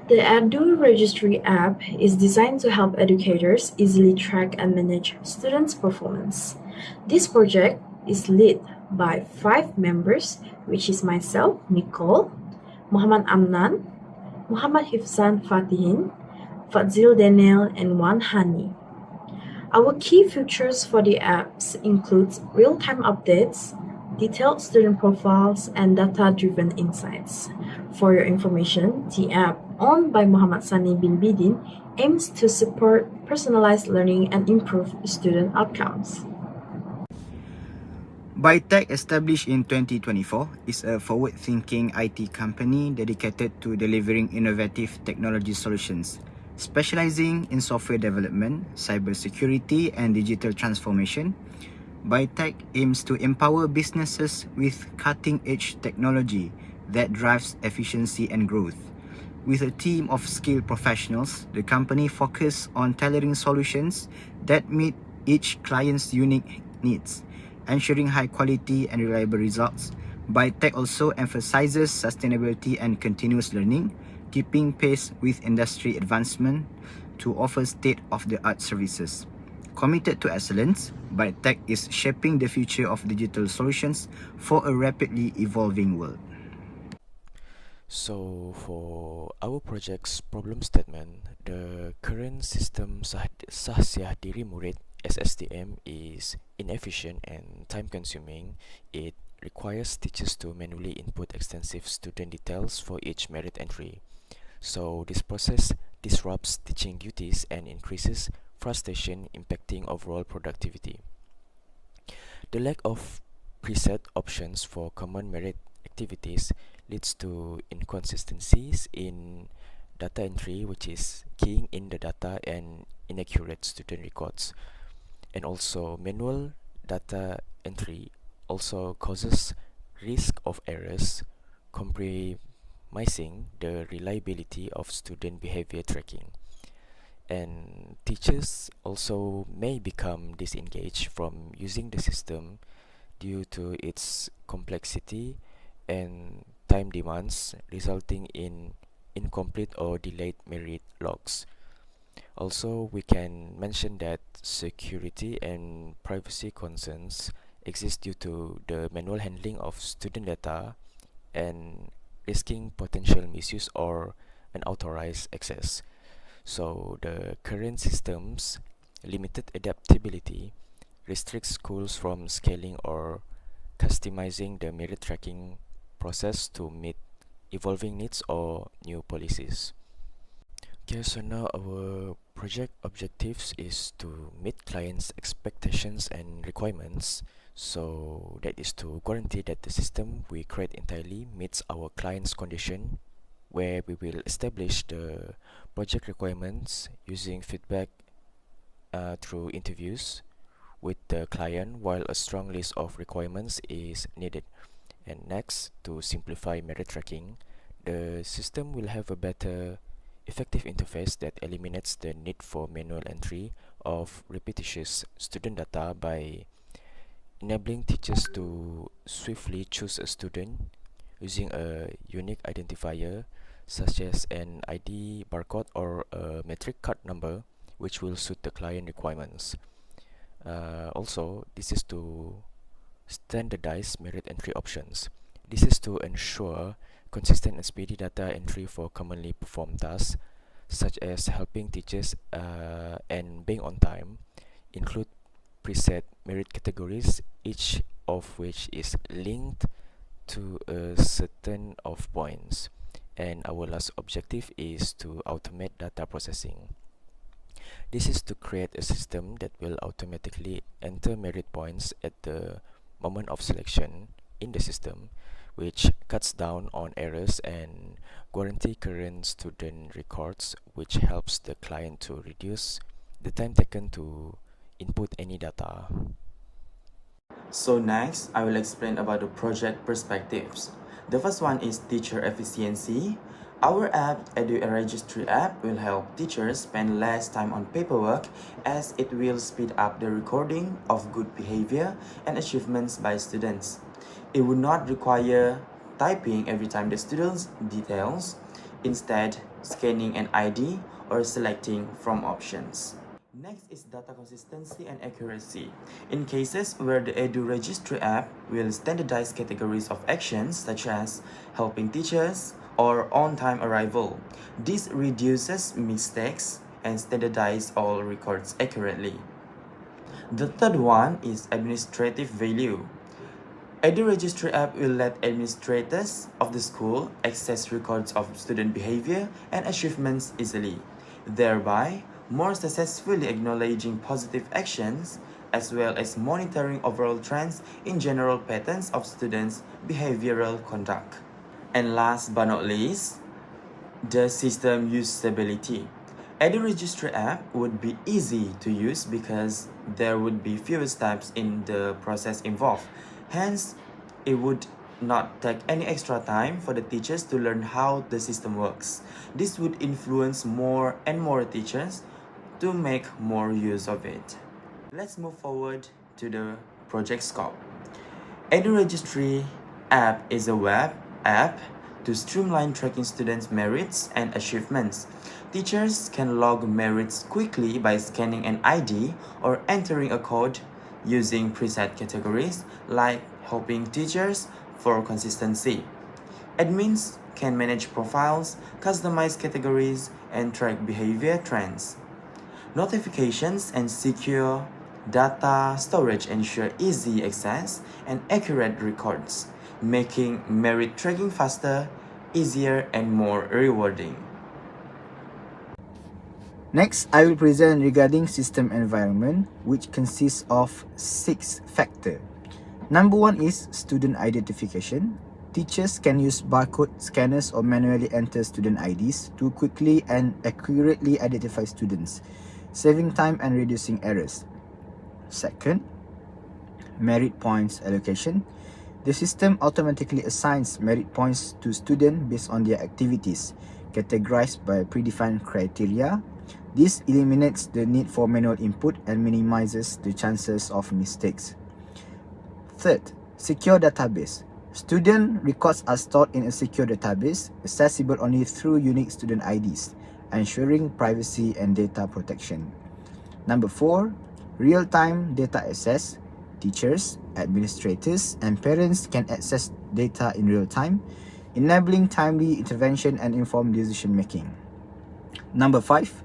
The EduRegistry app is designed to help educators easily track and manage students' performance. This project is led by 5 members, which is myself, Nicole, Muhammad Amnan, Muhammad Hifzhan Fatihin, Fadzil Daniel, and one Hani. Our key features for the apps include real-time updates, detailed student profiles, and data-driven insights. For your information, the app, owned by Muhammad Sani bin Bidin, aims to support personalized learning and improve student outcomes. Byte Tech, established in 2024, is a forward-thinking IT company dedicated to delivering innovative technology solutions, specializing in software development, cybersecurity, and digital transformation. Byte Tech aims to empower businesses with cutting-edge technology that drives efficiency and growth. With a team of skilled professionals, the company focuses on tailoring solutions that meet each client's unique needs, ensuring high quality and reliable results. Byte Tech also emphasizes sustainability and continuous learning, keeping pace with industry advancement to offer state-of-the-art services. Committed to excellence, Byte Tech is shaping the future of digital solutions for a rapidly evolving world. So for our project's problem statement, the current system sah siah diri murid SSTM is inefficient and time-consuming. It requires teachers to manually input extensive student details for each merit entry. So this process disrupts teaching duties and increases frustration, impacting overall productivity. The lack of preset options for common merit activities leads to inconsistencies in data entry, which is keying in the data, and inaccurate student records. And also manual data entry also causes risk of errors, compromising the reliability of student behavior tracking. And teachers also may become disengaged from using the system due to its complexity and time demands, resulting in incomplete or delayed merit logs. Also, we can mention that security and privacy concerns exist due to the manual handling of student data and risking potential misuse or unauthorized access. So the current system's limited adaptability restricts schools from scaling or customizing the merit tracking process to meet evolving needs or new policies. Okay, so now our project objectives is to meet clients' expectations and requirements. So that is to guarantee that the system we create entirely meets our client's condition, where we will establish the project requirements using feedback through interviews with the client, while a strong list of requirements is needed. And next, to simplify merit tracking, the system will have a better effective interface that eliminates the need for manual entry of repetitious student data by enabling teachers to swiftly choose a student using a unique identifier such as an ID barcode or a metric card number, which will suit the client requirements. Also, this is to standardize merit entry options. This is to ensure consistent and speedy data entry for commonly performed tasks, such as helping teachers and being on time, include preset merit categories, each of which is linked to a certain of points. And our last objective is to automate data processing. This is to create a system that will automatically enter merit points at the moment of selection in the system, which cuts down on errors and guarantee current student records, which helps the client to reduce the time taken to input any data. So next, I will explain about the project perspectives. The first one is teacher efficiency. Our app, EduRegistry app, will help teachers spend less time on paperwork as it will speed up the recording of good behavior and achievements by students. It would not require typing every time the students details. instead scanning an ID or selecting from options. Next is data consistency and accuracy. In cases where the EduRegistry app will standardize categories of actions such as helping teachers or on-time arrival, this reduces mistakes and standardize all records accurately. The third one is administrative value. EduRegistry app will let administrators of the school access records of student behavior and achievements easily, thereby more successfully acknowledging positive actions as well as monitoring overall trends in general patterns of students' behavioral conduct. And last but not least, the system usability. EduRegistry app would be easy to use because there would be fewer steps in the process involved. Hence, it would not take any extra time for the teachers to learn how the system works. This would influence more and more teachers to make more use of it. Let's move forward to the project scope. EduRegistry app is a web app to streamline tracking students' merits and achievements. Teachers can log merits quickly by scanning an ID or entering a code using preset categories like helping teachers for consistency. Admins can manage profiles, customize categories, and track behavior trends. Notifications and secure data storage ensure easy access and accurate records, making merit tracking faster, easier, and more rewarding. Next, I will present regarding system environment, which consists of 6 factors. Number 1 is student identification. Teachers can use barcode scanners or manually enter student IDs to quickly and accurately identify students, saving time and reducing errors. Second, merit points allocation. The system automatically assigns merit points to students based on their activities, categorized by predefined criteria. This eliminates the need for manual input and minimizes the chances of mistakes. Third, secure database. Student records are stored in a secure database, accessible only through unique student IDs, ensuring privacy and data protection. Number 4, real-time data access. Teachers, administrators, and parents can access data in real time, enabling timely intervention and informed decision-making. Number 5,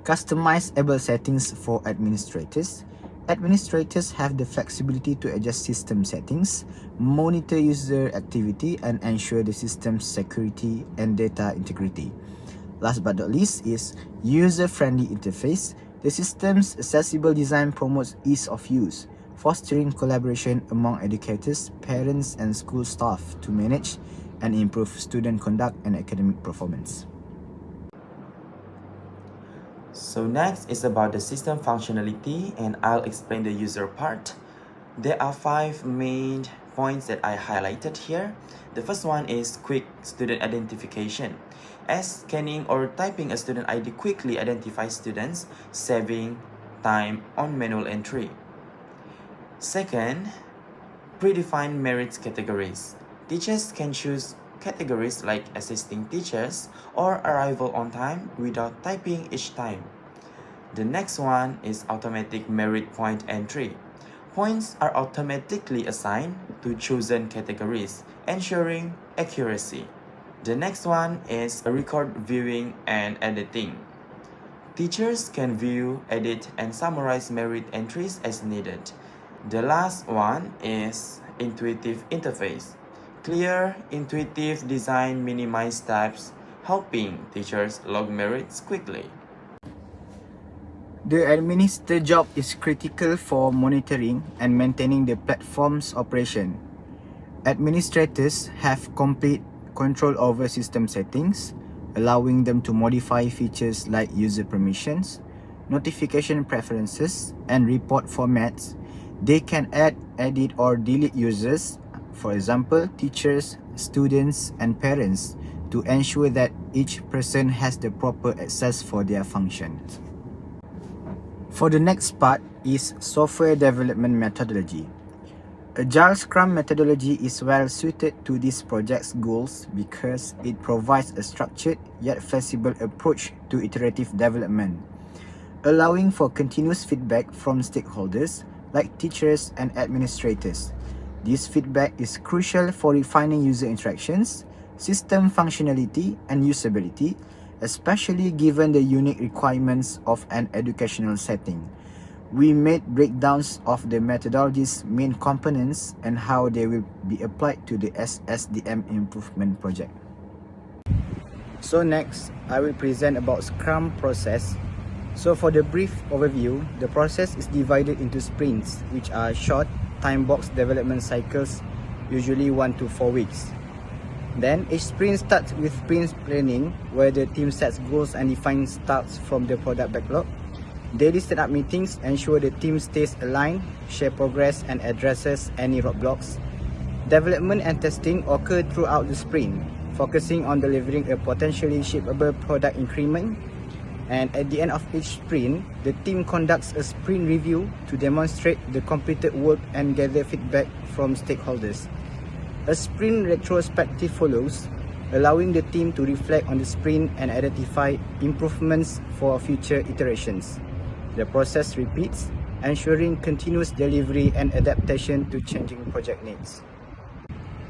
customizable settings for administrators. Administrators have the flexibility to adjust system settings, monitor user activity, and ensure the system's security and data integrity. Last but not least is user-friendly interface. The system's accessible design promotes ease of use, fostering collaboration among educators, parents, and school staff to manage and improve student conduct and academic performance. So next is about the system functionality, and I'll explain the user part. There are 5 main points that I highlighted here. The first one is quick student identification, as scanning or typing a student ID quickly identifies students, saving time on manual entry. Second, predefined merits categories. Teachers can choose categories like assisting teachers or arrival on time without typing each time. The next one is automatic merit point entry. Points are automatically assigned to chosen categories, ensuring accuracy. The next one is record viewing and editing. Teachers can view, edit, and summarize merit entries as needed. The last one is intuitive interface. Clear, intuitive design minimizes steps, helping teachers log merits quickly. The administrator job is critical for monitoring and maintaining the platform's operation. Administrators have complete control over system settings, allowing them to modify features like user permissions, notification preferences, and report formats. They can add, edit, or delete users, for example, teachers, students, and parents, to ensure that each person has the proper access for their functions. For the next part is software development methodology. Agile Scrum methodology is well suited to this project's goals because it provides a structured yet flexible approach to iterative development, allowing for continuous feedback from stakeholders like teachers and administrators. This feedback is crucial for refining user interactions, system functionality, and usability, especially given the unique requirements of an educational setting. We made breakdowns of the methodology's main components and how they will be applied to the SSDM improvement project. So next, I will present about Scrum process. So for the brief overview, the process is divided into sprints, which are short, time-boxed development cycles, usually 1 to 4 weeks. Then each sprint starts with sprint planning, where the team sets goals and defines tasks from the product backlog. Daily stand-up meetings ensure the team stays aligned, share progress, and addresses any roadblocks. Development and testing occur throughout the sprint, focusing on delivering a potentially shippable product increment. And at the end of each sprint, the team conducts a sprint review to demonstrate the completed work and gather feedback from stakeholders. A sprint retrospective follows, allowing the team to reflect on the sprint and identify improvements for future iterations. The process repeats, ensuring continuous delivery and adaptation to changing project needs.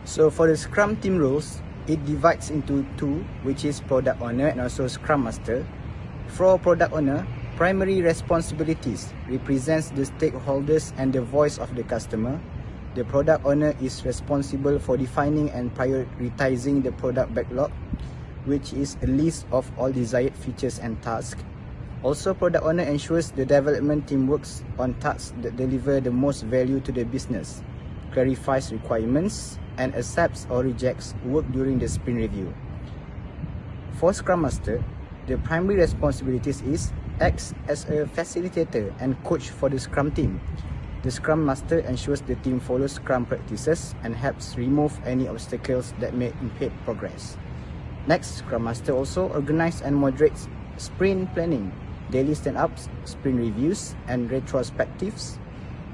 So for the Scrum team roles, it divides into two, which is Product Owner and also Scrum Master. For Product Owner, primary responsibilities represents the stakeholders and the voice of the customer. The Product Owner is responsible for defining and prioritizing the product backlog, which is a list of all desired features and tasks. Also, Product Owner ensures the development team works on tasks that deliver the most value to the business, clarifies requirements, and accepts or rejects work during the sprint review. For Scrum Master, the primary responsibilities is acts as a facilitator and coach for the Scrum team. The Scrum Master ensures the team follows Scrum practices and helps remove any obstacles that may impede progress. Next, Scrum Master also organizes and moderates sprint planning, daily stand-ups, sprint reviews, and retrospectives,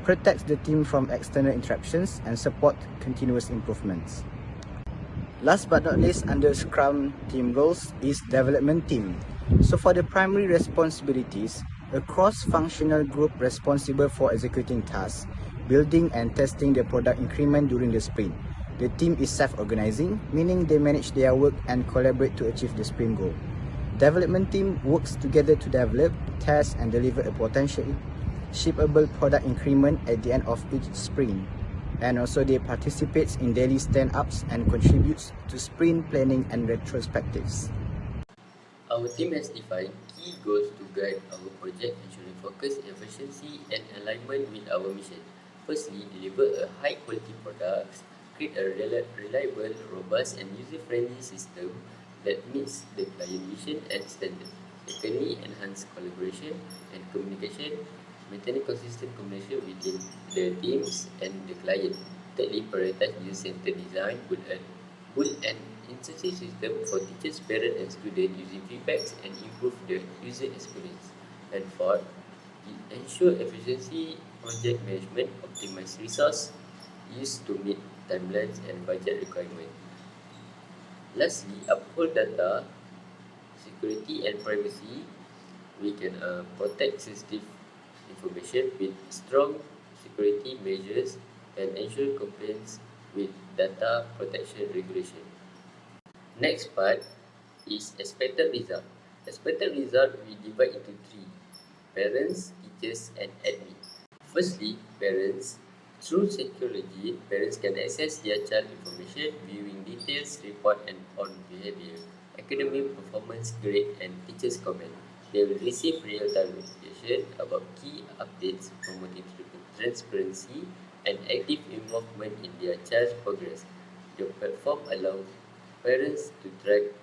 protects the team from external interruptions, and support continuous improvements. Last but not least, under Scrum team roles is development team. So for the primary responsibilities, a cross-functional group responsible for executing tasks, building and testing the product increment during the sprint. The team is self-organizing, meaning they manage their work and collaborate to achieve the sprint goal. Development team works together to develop, test, and deliver a potentially shippable product increment at the end of each sprint. And also they participate in daily stand-ups and contributes to sprint planning and retrospectives. Our team has defined key goals to guide our project, ensuring focus, efficiency, and alignment with our mission. Firstly, deliver a high-quality product, create a reliable, robust, and user-friendly system that meets the client mission and standards. Secondly, enhance collaboration and communication, maintaining consistent communication within the teams and the client. Thirdly, prioritize user-centered design, build an incentive system for teachers, parents, and students using feedbacks and improve the user experience. And fourth, ensure efficiency project management, optimize resource use to meet timelines and budget requirements. Lastly, uphold data security and privacy. We can protect sensitive information with strong security measures and ensure compliance with data protection regulation. Next part is expected result. Expected result we divide into three: parents, teachers, and admin. Firstly, parents. Through security, parents can access their child information, viewing details, report and on behavior, academic performance, grade, and teachers' comment. They will receive real-time notification about key updates, promoting transparency and active involvement in their child's progress. The platform allows parents to track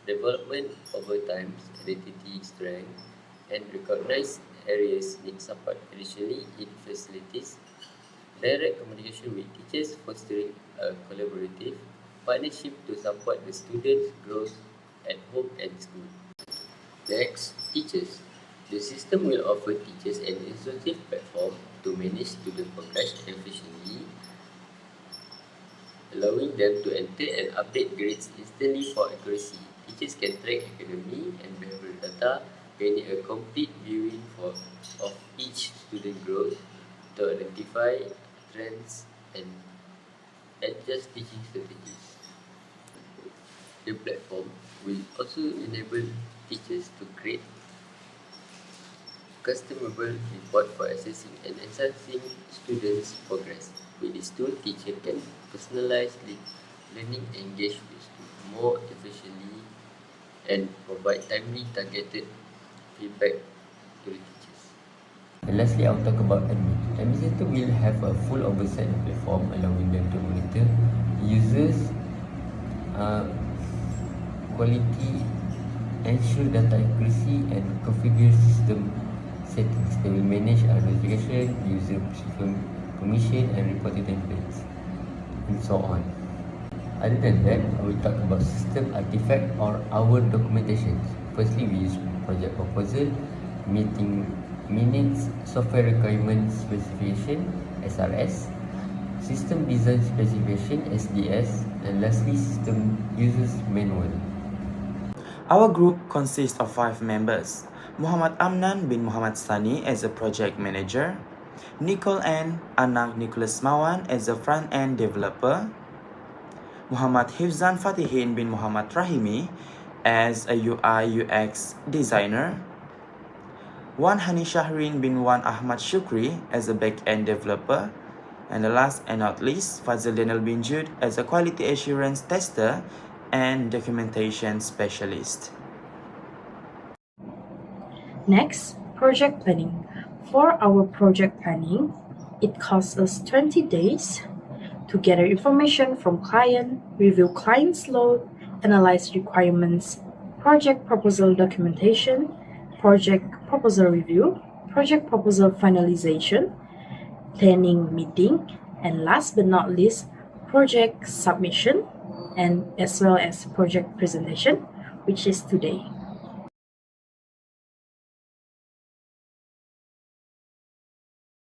development over time, identity strength, and recognize areas need support. Additionally, it facilitates direct communication with teachers, fostering a collaborative partnership to support the students' growth at home and school. Next, teachers. The system will offer teachers an instructive platform to manage student progress efficiently, allowing them to enter and update grades instantly for accuracy. Teachers can track academic and behavioral data, gaining a complete viewing of each student growth to identify trends and adjust teaching strategies. The platform will also enable teachers to create customizable report for assessing and enhancing students' progress. With this tool, teachers can personalize learning, engage with students more efficiently, and provide timely, targeted feedback to the teachers. And lastly, I'll talk about admin. Administrator will have a full oversight of the platform, allowing them to monitor users' quality, ensure data accuracy, and configure system settings. They will manage notification, user permission, and reporting templates, and so on. Other than that, I will talk about system artifact or our documentations. Firstly, we use project proposal, meeting minutes, software requirement specification (SRS), system design specification (SDS), and lastly, system users manual. Our group consists of 5 members. Muhammad Amnan bin Muhammad Sani as a project manager, Nicole and Anak Neculas Mawan as a front-end developer, Muhammad Hifzhan Fatihin bin Muhammad Rahimi as a UI UX designer, Hani Shahrin bin Ahmad Shukri as a back-end developer, and the last and not least, Fadzil bin Jude as a quality assurance tester and documentation specialist. Next, project planning. For our project planning, it costs us 20 days to gather information from client, review client's load, analyze requirements, project proposal documentation, project proposal review, project proposal finalization, planning meeting, and last but not least, project submission, and as well as project presentation, which is today.